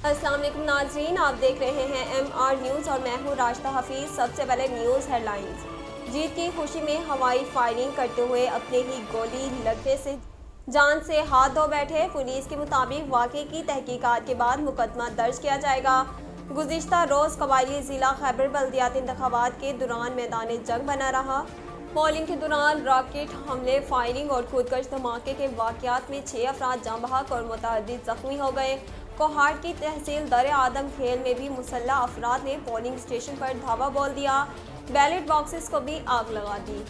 अस्सलाम वालेकुम नाजरीन, आप देख रहे हैं MR न्यूज़ और मैं हूँ राशिदा हफीज़। सबसे पहले न्यूज़ हेडलाइंस। जीत की खुशी में हवाई फायरिंग करते हुए अपने ही गोली लगने से जान से हाथ धो बैठे पुलिस के मुताबिक वाक़े की तहकीकात के बाद मुकदमा दर्ज किया जाएगा। गुज़िश्ता रोज़ कबायली ज़िला खैबर बल्दियाती इंतखाबात के दौरान मैदान जंग बना रहा। पोलिंग के दौरान रॉकेट हमले, फायरिंग और खुदकश धमाके के वाक़यात में 6 अफराद जाँ बहक और मुतअद्दिद ज़ख्मी हो गए। कोहाट की तहसील दर आदम खेल में भी मुसल्लह अफराद ने पोलिंग स्टेशन पर धावा बोल दिया, बैलेट बॉक्सेस को भी आग लगा दी।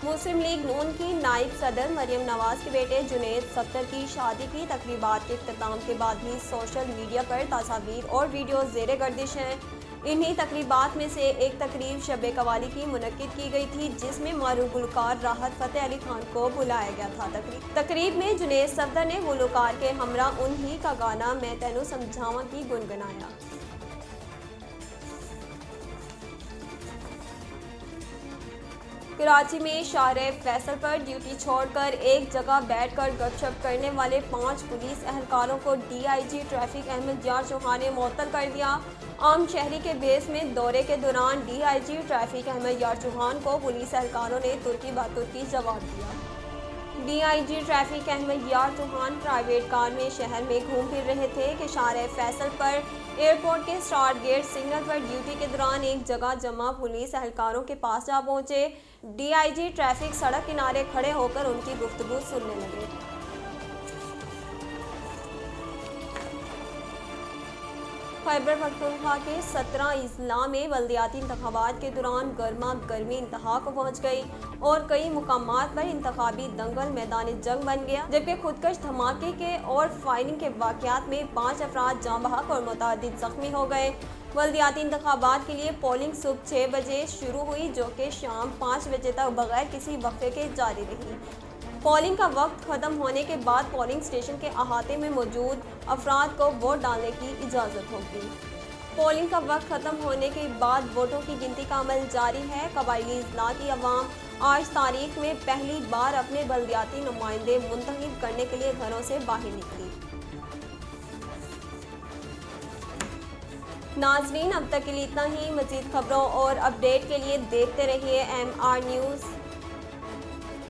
मुस्लिम लीग नून की नायब सदर मरियम नवाज के बेटे जुनैद सत्तर की शादी की तकरीबात के इख्तिताम के बाद भी सोशल मीडिया पर तस्वीर और वीडियो जेर गर्दिश हैं। इन्हीं तकरीबात में से एक तकरीब शब कवाली की मुनक्किद की गई थी, जिसमें मारूफ गुलकार राहत फ़तेह अली खान को बुलाया गया था। तकरीब में जुनैद सफदर ने गुलकार के हमरा उन्हीं का गाना मैं तेनू समझावा की गुनगुनाया। कराची में शाहरे फैसल पर ड्यूटी छोड़कर एक जगह बैठकर गपशप करने वाले 5 पुलिस एहलकारों को DIG ट्रैफिक अहमद यार चौहान ने मुअत्तल कर दिया। आम शहरी के बेस में दौरे के दौरान DIG ट्रैफिक अहमद यार चौहान को पुलिस एहलकारों ने तुर्की बातुर्की जवाब दिया। DIG ट्रैफिक अहमद यार चौहान प्राइवेट कार में शहर में घूम फिर रहे थे कि शाहरे फैसल पर एयरपोर्ट के स्टार्ट गेट सिग्नल पर ड्यूटी के दौरान एक जगह जमा पुलिस एहलकारों के पास जा पहुंचे। DIG ट्रैफिक सड़क किनारे खड़े होकर उनकी गुफ्तगू सुनने लगे। खैबर पख्तूनख्वा के 17 अजला में बल्दियाती इंतखाबात के दौरान गर्मा गर्मी इंतहा को पहुँच गई और कई मुकामात पर इंतखाबी दंगल मैदान जंग बन गया, जबकि खुदकश धमाके के और फायरिंग के वाक़यात में 5 अफराद जाँ बहक और मुतअद्दिद ज़ख्मी हो गए। बल्दियाती इंतखाबात के लिए पोलिंग सुबह 6 बजे शुरू हुई, जो कि शाम 5 बजे तक बगैर किसी वक्फे के जारी रही। पोलिंग का वक्त ख़त्म होने के बाद पोलिंग स्टेशन के अहाते में मौजूद अफराद को वोट डालने की इजाज़त होगी। पोलिंग का वक्त ख़त्म होने के बाद वोटों की गिनती का अमल जारी है। कबायली अजला की अवाम आज तारीख में पहली बार अपने बल्दियाती नुमाइंदे मुंतखब करने के लिए घरों से बाहर निकली। नाजरीन, अब तक के लिए इतना ही। मज़ीद खबरों और अपडेट के लिए देखते रहिए MR न्यूज़।